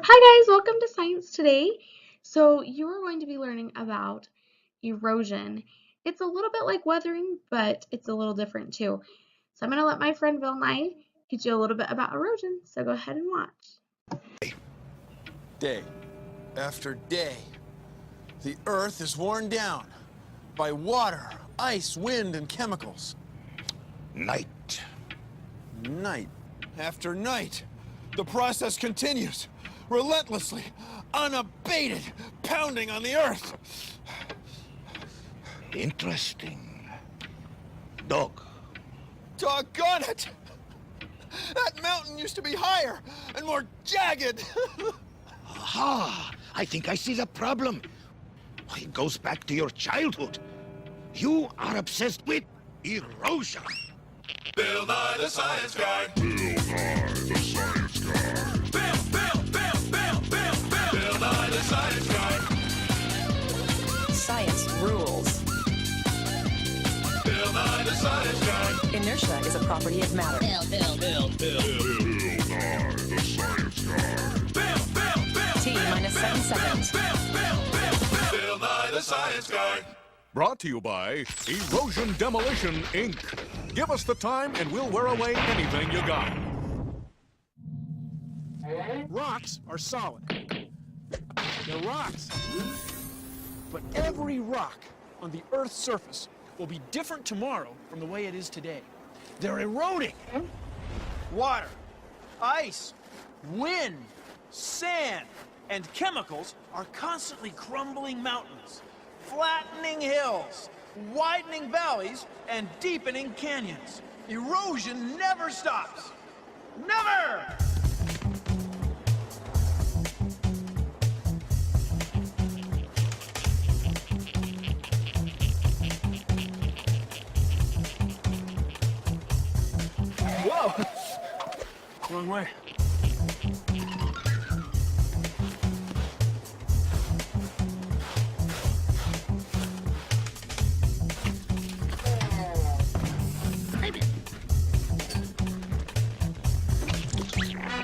Hi guys, welcome to Science Today. So you are going to be learning about erosion. It's a little bit like weathering, but it's a little different too. So I'm going to let my friend Bill Nye teach you a little bit about erosion. So go ahead and watch. Day after day, the Earth is worn down by water, ice, wind, and chemicals. Night. Night after night, the process continues, relentlessly, unabated, pounding on the Earth. Interesting. Dog. Doggone it! That mountain used to be higher and more jagged. Aha! I think I see the problem. It goes back to your childhood. You are obsessed with erosion. Bill Nye the Science Guy. Bill Nye the Science Guy. Bill Nye the Science Guy. Science rules. Bill Nye the Science Guy. Inertia is a property of matter. Bill Nye the Science Guy. T minus 7 seconds. Bill Nye the Science Guy. Brought to you by Erosion Demolition, Inc. Give us the time and we'll wear away anything you got. Rocks are solid. They're rocks. But every rock on the Earth's surface will be different tomorrow from the way it is today. They're eroding. Water, ice, wind, sand, and chemicals are constantly crumbling mountains, flattening hills, widening valleys, and deepening canyons. Erosion never stops. Never! Whoa! Wrong way.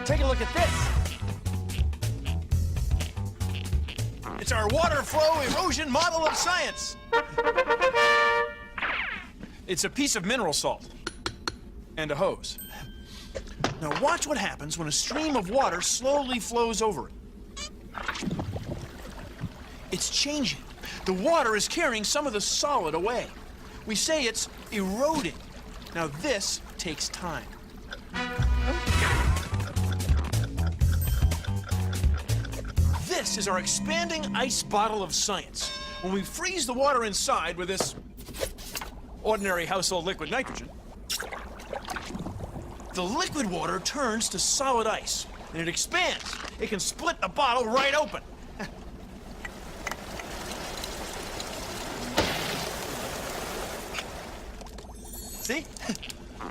Take a look at this. It's our water flow erosion model of science. It's a piece of mineral salt and a hose. Now watch what happens when a stream of water slowly flows over it. It's changing. The water is carrying some of the solid away. We say it's eroding. Now this takes time. This is our expanding ice bottle of science. When we freeze the water inside with this ordinary household liquid nitrogen, the liquid water turns to solid ice, and it expands. It can split the bottle right open. See?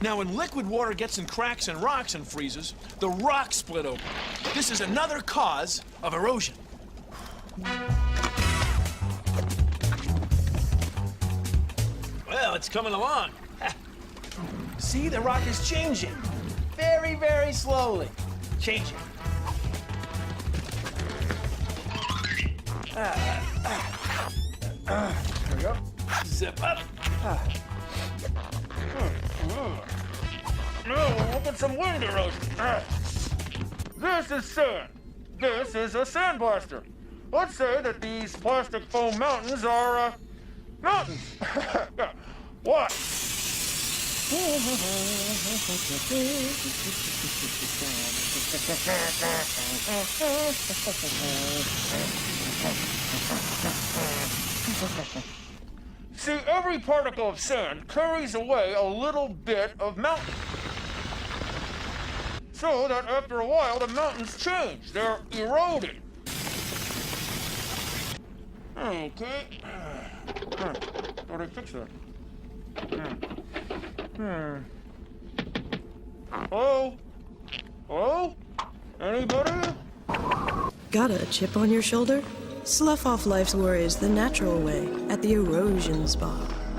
Now, when liquid water gets in cracks and rocks and freezes, the rocks split open. This is another cause of erosion. Well, it's coming along. See, the rock is changing. Very, very slowly. Changing. There we go. Zip up. No, look at some wind erosion. This is sand. This is a sandblaster. Let's say that these plastic foam mountains are, mountains. What? See, every particle of sand carries away a little bit of mountain. So that after a while, the mountains change. They're eroding. Okay. How do I fix that? Hello? Hello? Anybody? Got a chip on your shoulder? Slough off life's worries the natural way at the Erosion Spa.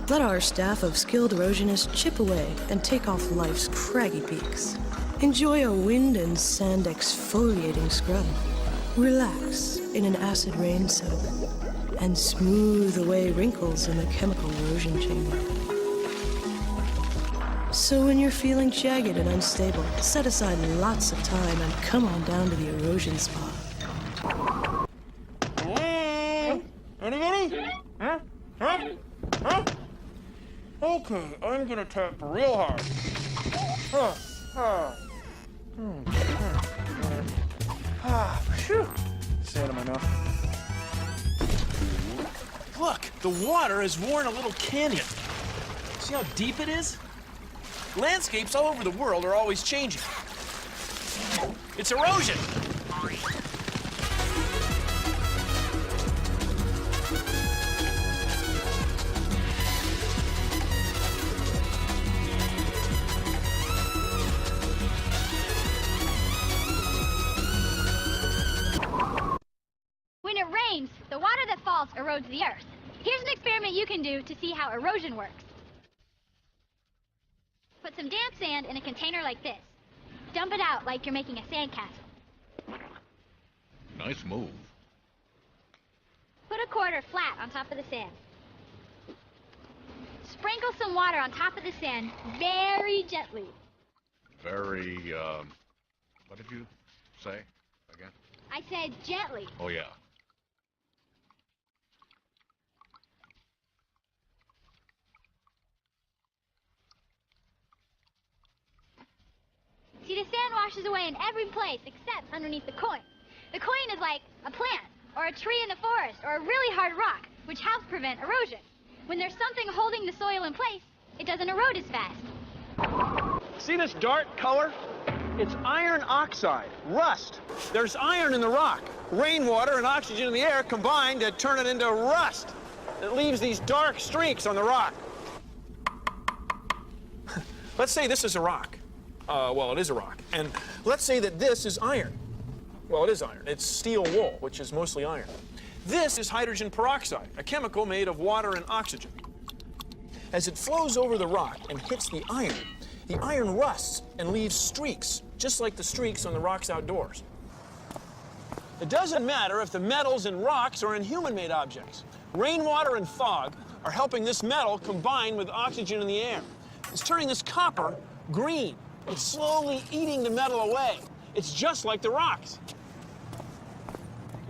Let our staff of skilled erosionists chip away and take off life's craggy peaks. Enjoy a wind and sand exfoliating scrub. Relax in an acid rain soak and smooth away wrinkles in the chemical erosion chamber. So when you're feeling jagged and unstable, set aside lots of time and come on down to the erosion spa. Anybody? Huh? Huh? Huh? Okay, I'm gonna tap real hard. Phew. Sand in my mouth. Look, the water has worn a little canyon. See how deep it is? Landscapes all over the world are always changing. It's erosion. When it rains, the water that falls erodes the earth. Here's an experiment you can do to see how erosion works. Put some damp sand in a container like this. Dump it out like you're making a sandcastle. Nice move. Put a quarter flat on top of the sand. Sprinkle some water on top of the sand very gently. Very, what did you say again? I said gently. Oh, yeah. See, the sand washes away in every place except underneath the coin. The coin is like a plant, or a tree in the forest, or a really hard rock, which helps prevent erosion. When there's something holding the soil in place, it doesn't erode as fast. See this dark color? It's iron oxide, rust. There's iron in the rock. Rainwater and oxygen in the air combine to turn it into rust. It leaves these dark streaks on the rock. Let's say this is a rock. Well, it is a rock. And let's say that this is iron. Well, it is iron. It's steel wool, which is mostly iron. This is hydrogen peroxide, a chemical made of water and oxygen. As it flows over the rock and hits the iron rusts and leaves streaks, just like the streaks on the rocks outdoors. It doesn't matter if the metals in rocks are in human-made objects. Rainwater and fog are helping this metal combine with oxygen in the air. It's turning this copper green. It's slowly eating the metal away. It's just like the rocks.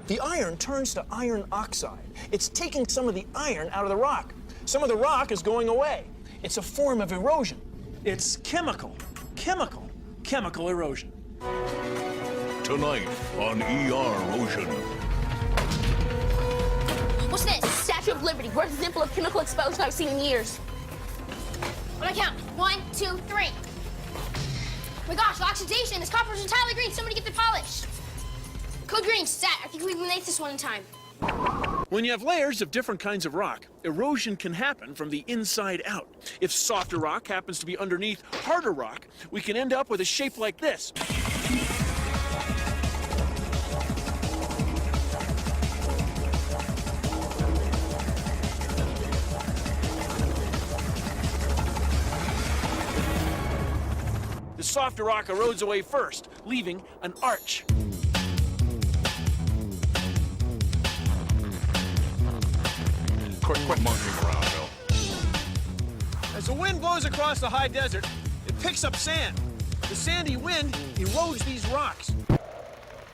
The iron turns to iron oxide. It's taking some of the iron out of the rock. Some of the rock is going away. It's a form of erosion. It's chemical erosion. Tonight on Erosion. What's this? Statue of Liberty. Worst example of chemical explosion I've seen in years. What do I count? 1, 2, 3. Oh my gosh, oxidation. This copper is entirely green. Somebody get the polish. Code green, stat. I think we even made this one in time. When you have layers of different kinds of rock, erosion can happen from the inside out. If softer rock happens to be underneath harder rock, we can end up with a shape like this. The softer rock erodes away first, leaving an arch. Quit monkeying around, Bill. As the wind blows across the high desert, it picks up sand. The sandy wind erodes these rocks.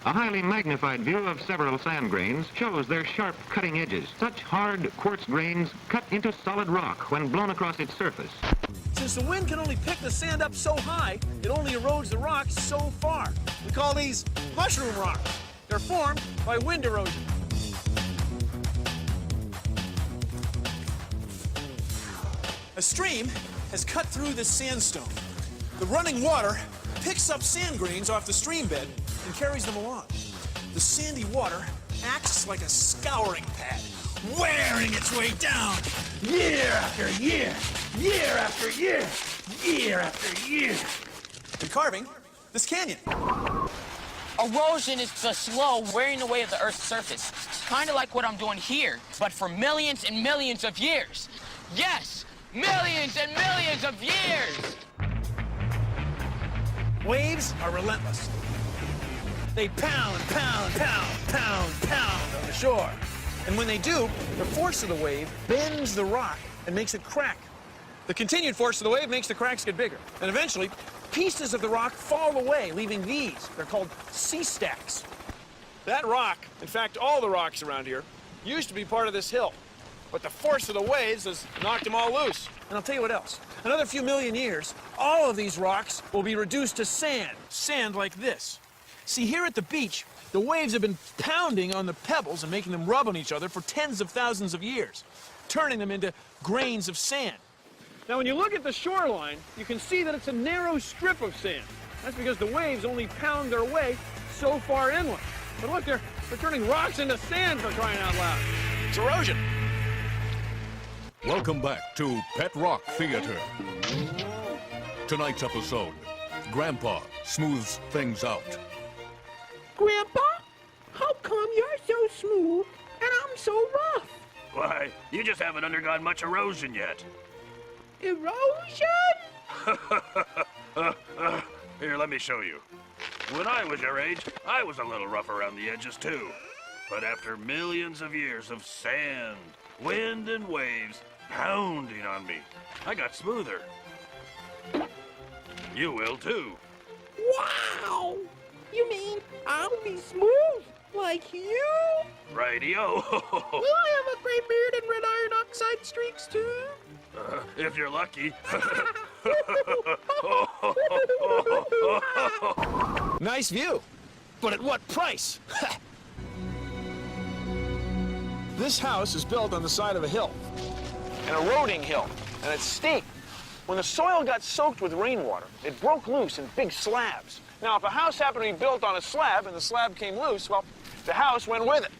A highly magnified view of several sand grains shows their sharp cutting edges. Such hard quartz grains cut into solid rock when blown across its surface. Since the wind can only pick the sand up so high, it only erodes the rocks so far. We call these mushroom rocks. They're formed by wind erosion. A stream has cut through the sandstone. The running water picks up sand grains off the stream bed and carries them along. The sandy water acts like a scouring pad, wearing its way down year after year, year after year, year after year, and carving this canyon. Erosion is the slow wearing away of the Earth's surface. Kind of like what I'm doing here, but for millions and millions of years. Yes, millions and millions of years! Waves are relentless. they pound, pound, pound, pound, pound on the shore. And when they do, the force of the wave bends the rock and makes it crack. The continued force of the wave makes the cracks get bigger. And eventually, pieces of the rock fall away, leaving these. They're called sea stacks. That rock, in fact, all the rocks around here, used to be part of this hill. But the force of the waves has knocked them all loose. And I'll tell you what else. Another few million years, all of these rocks will be reduced to sand. Sand like this. See, here at the beach, the waves have been pounding on the pebbles and making them rub on each other for tens of thousands of years, turning them into grains of sand. Now, when you look at the shoreline, you can see that it's a narrow strip of sand. That's because the waves only pound their way so far inland. But look, they're turning rocks into sand, for crying out loud. It's erosion. Welcome back to Pet Rock Theater. Tonight's episode, Grandpa smooths things out. Grandpa, how come you're so smooth and I'm so rough? Why, you just haven't undergone much erosion yet. Erosion? Here, let me show you. When I was your age, I was a little rough around the edges too. But after millions of years of sand, wind, and waves pounding on me, I got smoother. You will too. Wow! You mean I'll be smooth like you? Rightio. Will I have a gray beard and red iron oxide streaks too? If you're lucky. Nice view, but at what price? This house is built on the side of a hill, an eroding hill, and it's steep. When the soil got soaked with rainwater, it broke loose in big slabs. Now, if a house happened to be built on a slab and the slab came loose, well, the house went with it.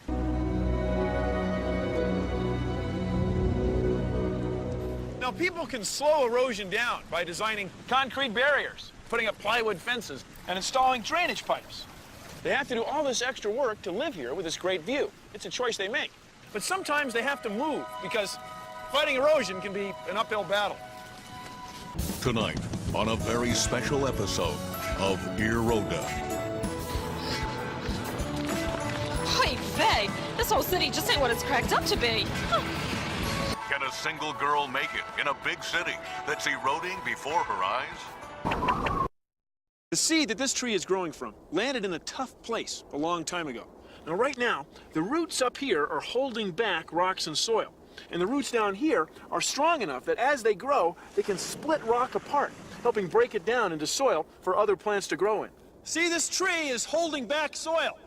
Now, people can slow erosion down by designing concrete barriers, putting up plywood fences, and installing drainage pipes. They have to do all this extra work to live here with this great view. It's a choice they make. But sometimes they have to move because fighting erosion can be an uphill battle. Tonight, on a very special episode of Eroda. Hey, Faye, this whole city just ain't what it's cracked up to be. Can a single girl make it in a big city that's eroding before her eyes? The seed that this tree is growing from landed in a tough place a long time ago. Now, right now, the roots up here are holding back rocks and soil. And the roots down here are strong enough that as they grow, they can split rock apart, helping break it down into soil for other plants to grow in. See, this tree is holding back soil,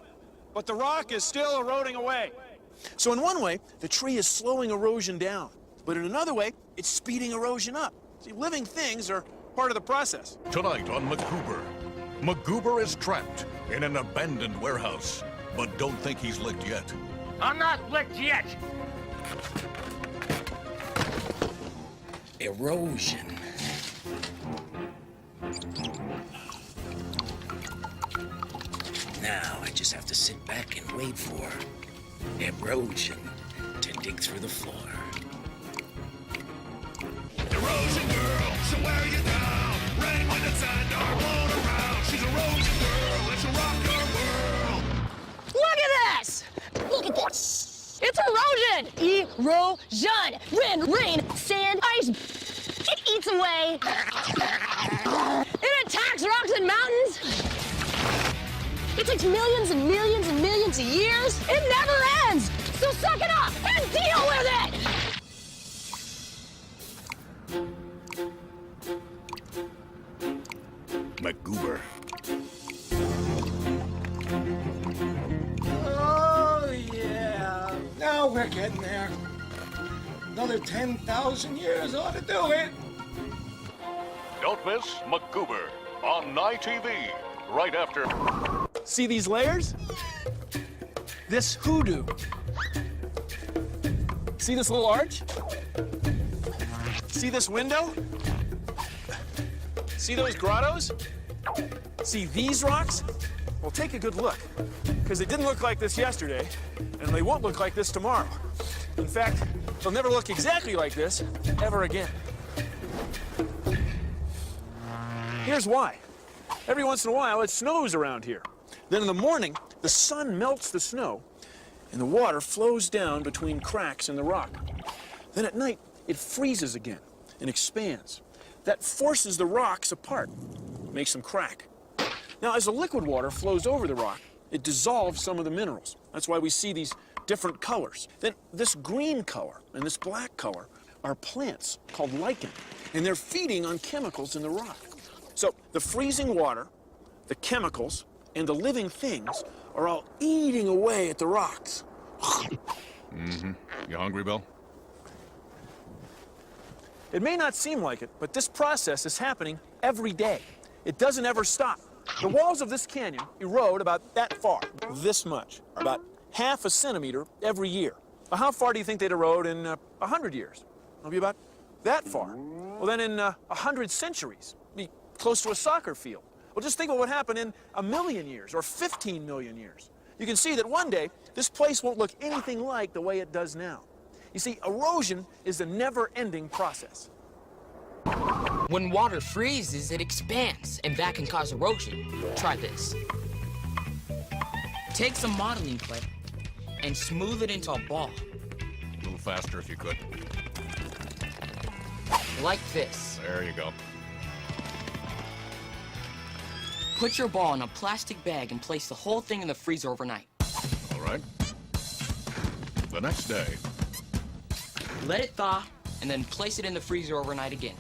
but the rock is still eroding away. So in one way, the tree is slowing erosion down, but in another way, it's speeding erosion up. See, living things are part of the process. Tonight on MacGoober. MacGoober is trapped in an abandoned warehouse, but don't think he's licked yet. I'm not licked yet. Erosion. Now I just have to sit back and wait for erosion to dig through the floor. Erosion girl, she'll wear you down. Rain, wind, and sand are blown around. She's erosion girl, and she'll rock your world. Look at this! Look at this! It's erosion! Erosion! Wind, rain, sand, ice. It eats away. It attacks rocks and mountains! It takes millions and millions and millions of years. It never ends! So suck it up and deal with it! MacGoober. Oh, yeah. Now we're getting there. Another 10,000 years ought to do it. Don't miss MacGoober on NITV right after. See these layers? This hoodoo. See this little arch? See this window? See those grottos? See these rocks? Well, take a good look, because they didn't look like this yesterday, and they won't look like this tomorrow. In fact, they'll never look exactly like this ever again. Here's why. Every once in a while, it snows around here. Then in the morning, the sun melts the snow, and the water flows down between cracks in the rock. Then at night, it freezes again and expands. That forces the rocks apart, makes them crack. Now, as the liquid water flows over the rock, it dissolves some of the minerals. That's why we see these different colors. Then this green color and this black color are plants called lichen, and they're feeding on chemicals in the rock. So the freezing water, the chemicals, and the living things are all eating away at the rocks. Mm-hmm. You hungry, Bill? It may not seem like it, but this process is happening every day. It doesn't ever stop. The walls of this canyon erode about that far, this much, about half a centimeter every year. Well, how far do you think they'd erode in 100 years? It'll be about that far. Well, then in 100 centuries, be close to a soccer field. Well, just think of what happened in 1,000,000 years or 15 million years. You can see that one day, this place won't look anything like the way it does now. You see, erosion is a never-ending process. When water freezes, it expands, and that can cause erosion. Try this. Take some modeling clay and smooth it into a ball. A little faster if you could. Like this. There you go. Put your ball in a plastic bag and place the whole thing in the freezer overnight. All right. The next day. Let it thaw, and then place it in the freezer overnight again.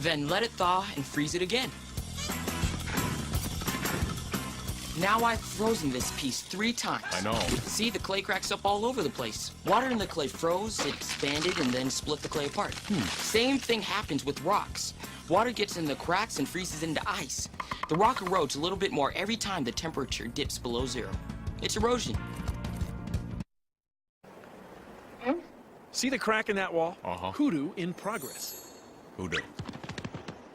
Then let it thaw and freeze it again. Now I've frozen this piece 3 times. I know. See, the clay cracks up all over the place. Water in the clay froze, it expanded, and then split the clay apart. Same thing happens with rocks. Water gets in the cracks and freezes into ice. The rock erodes a little bit more every time the temperature dips below 0. It's erosion. See the crack in that wall? Uh-huh. Hoodoo in progress. Hoodoo.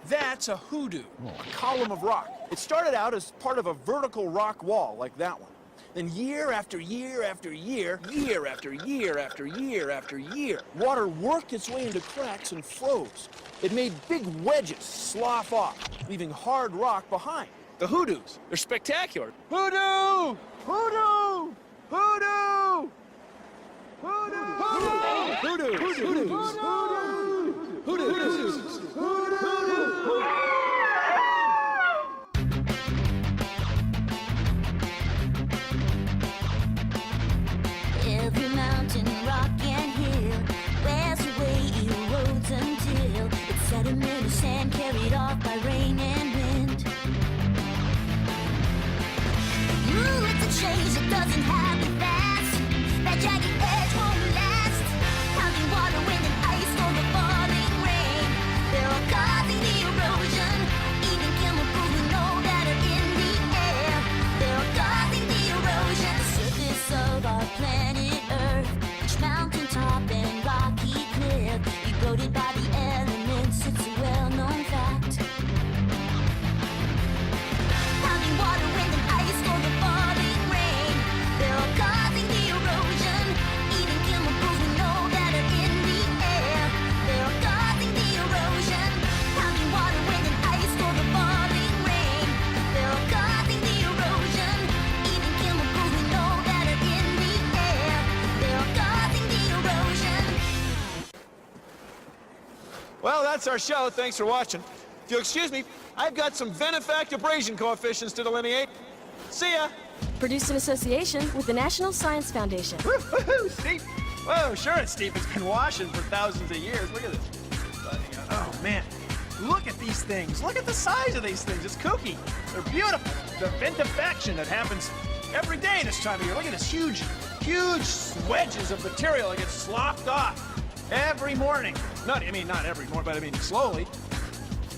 That's a hoodoo, a column of rock. It started out as part of a vertical rock wall like that one. Then year after year after year, year after year after year after year, water worked its way into cracks and froze. It made big wedges slough off, leaving hard rock behind. The hoodoos, they're spectacular. Hoodoo! Hoodoo! Hoodoo! Hoodoo! Hoodoo! Hoodoo! Every mountain, rock, and hill wears away, erodes until it's sediment or sand carried off by rain and wind. Ooh, it's a change that doesn't happen fast. That jagged edge won't last. Pounding water, wind, and ice on the falling rain. They're all causing the erosion. Even chemicals we know that are in the air. They're all causing the erosion. The surface of our planet Earth, each mountaintop and rocky cliff, eroded by the elements. It's a well-known fact. Pounding water, wind, and ice on the falling rain. They're all causing the erosion. Even chemicals we know that are in the air. They're all causing the erosion. Pounding water, wind, and ice on the falling rain. They're all causing the erosion. Even chemicals we know that are in the air. They're all causing the erosion. Well, that's our show. Thanks for watching. If you'll excuse me, I've got some benefact abrasion coefficients to delineate. See ya! Produced in association with the National Science Foundation. Woo-hoo, Steve! Whoa, sure it's steep. It's been washing for thousands of years. Look at this. Oh, man. Look at these things. Look at the size of these things. It's kooky. They're beautiful. The ventifaction that happens every day this time of year. Look at this huge wedges of material that get sloughed off every morning. Not every morning, but I mean slowly.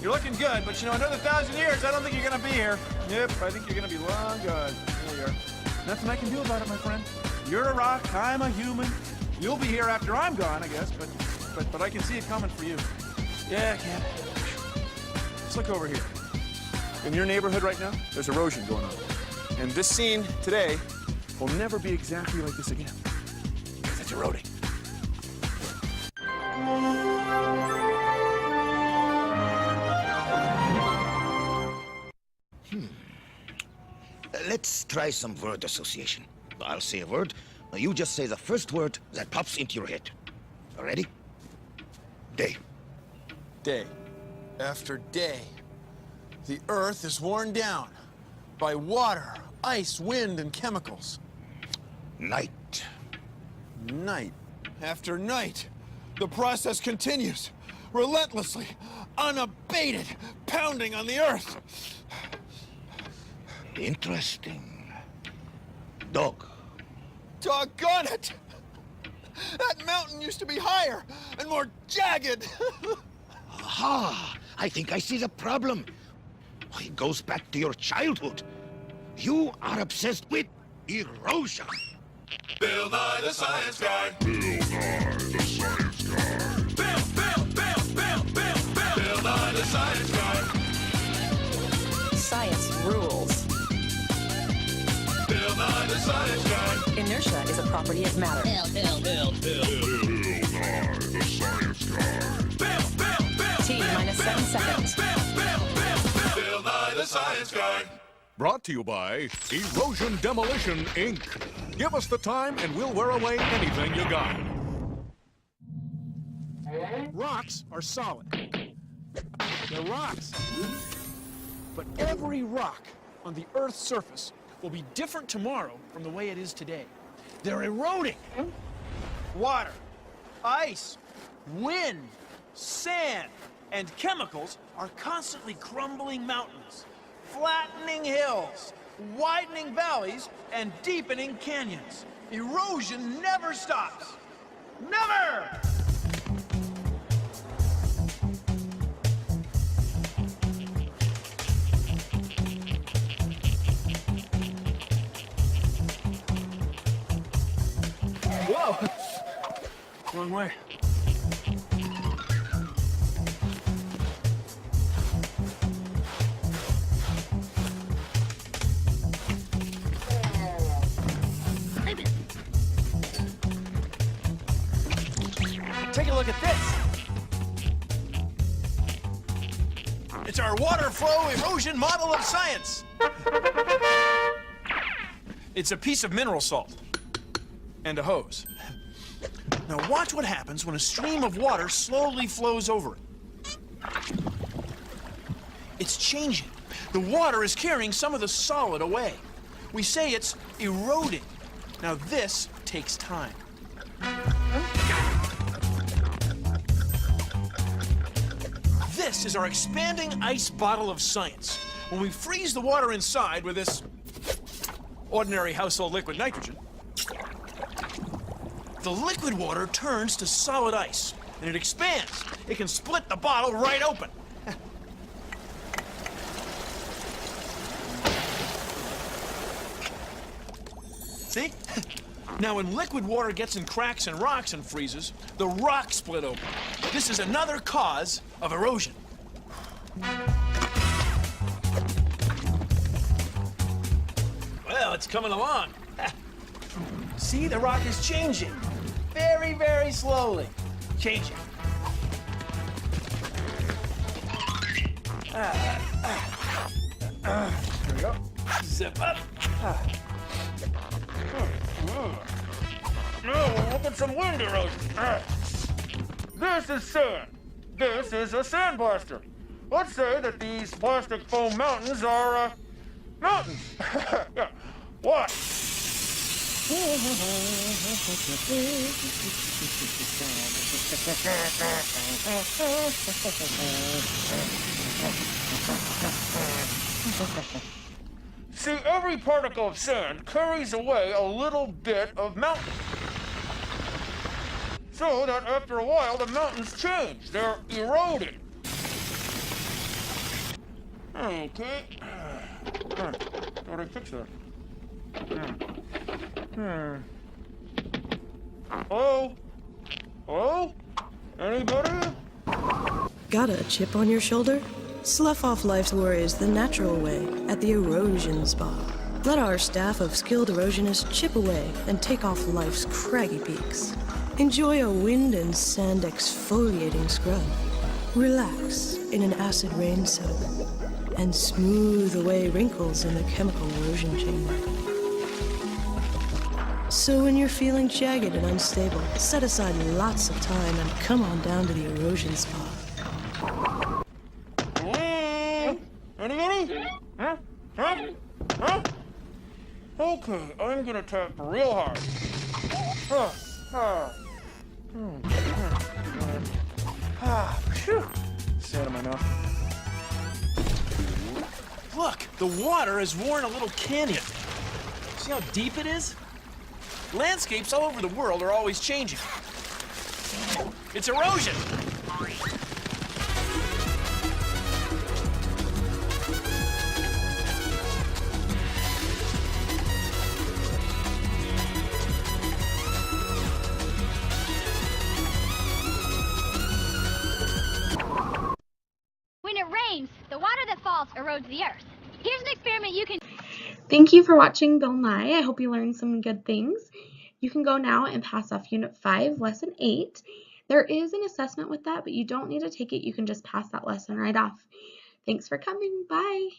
You're looking good, but you know, another 1,000 years, I don't think you're gonna be here. Yep, I think you're gonna be long gone. There you are. Nothing I can do about it, my friend. You're a rock, I'm a human. You'll be here after I'm gone, I guess, but I can see it coming for you. Yeah, I can. Let's look over here. In your neighborhood right now, there's erosion going on. And this scene today will never be exactly like this again. Because it's eroding. Let's try some word association. I'll say a word. You just say the first word that pops into your head. Ready? Day. Day after day, the Earth is worn down by water, ice, wind, and chemicals. Night. Night after night, the process continues, relentlessly, unabated, pounding on the Earth. Interesting. Dog. Doggone it! That mountain used to be higher and more jagged. Aha! I think I see the problem. It goes back to your childhood. You are obsessed with erosion. Bill Nye the Science Guy. Bill Nye the Science Guy. Bill Nye the Science Guy. Science rules. Bill Nye the Science Guy. Inertia is a property of matter. Bill Nye the Science Guy. T minus 7 seconds. Bill Nye the Science Guy. Brought to you by Erosion Demolition, Inc. Give us the time and we'll wear away anything you got. Rocks are solid. They're rocks. But every rock on the Earth's surface will be different tomorrow from the way it is today. They're eroding. Water, ice, wind, sand, and chemicals are constantly crumbling mountains, flattening hills, widening valleys, and deepening canyons. Erosion never stops. Never! Whoa! Wrong way. Take a look at this. It's our water flow erosion model of science. It's a piece of mineral salt and a hose. Now watch what happens when a stream of water slowly flows over it. It's changing. The water is carrying some of the solid away. We say it's eroding. Now this takes time. This is our expanding ice bottle of science. When we freeze the water inside with this ordinary household liquid nitrogen, the liquid water turns to solid ice, and it expands. It can split the bottle right open. See? Now, when liquid water gets in cracks and rocks and freezes, the rocks split open. This is another cause of erosion. Well, it's coming along. See, the rock is changing. Very, very slowly. Changing. Here we go. Zip up. Now look at some wind erosion. This is sand. This is a sandblaster. Let's say that these plastic foam mountains are, mountains. Yeah. What? See, every particle of sand carries away a little bit of mountain. So that after a while, the mountains change. They're eroded. Okay. Thought I fixed that. Hello? Hello? Anybody? Got a chip on your shoulder? Slough off life's worries the natural way at the Erosion Spa. Let our staff of skilled erosionists chip away and take off life's craggy peaks. Enjoy a wind and sand exfoliating scrub. Relax in an acid rain soak. and smooth away wrinkles in the chemical erosion chamber. So when you're feeling jagged and unstable, set aside lots of time and come on down to the erosion spa. Anybody? Huh? Huh? Huh? Okay, I'm gonna tap real hard. Phew. Sand in my mouth. Look, the water has worn a little canyon. See how deep it is? Landscapes all over the world are always changing. It's erosion. When it rains, the water that falls erodes the earth. Here's an experiment you can... Thank you for watching Bill Nye. I hope you learned some good things. You can go now and pass off Unit 5, Lesson 8. There is an assessment with that, but you don't need to take it. You can just pass that lesson right off. Thanks for coming. Bye.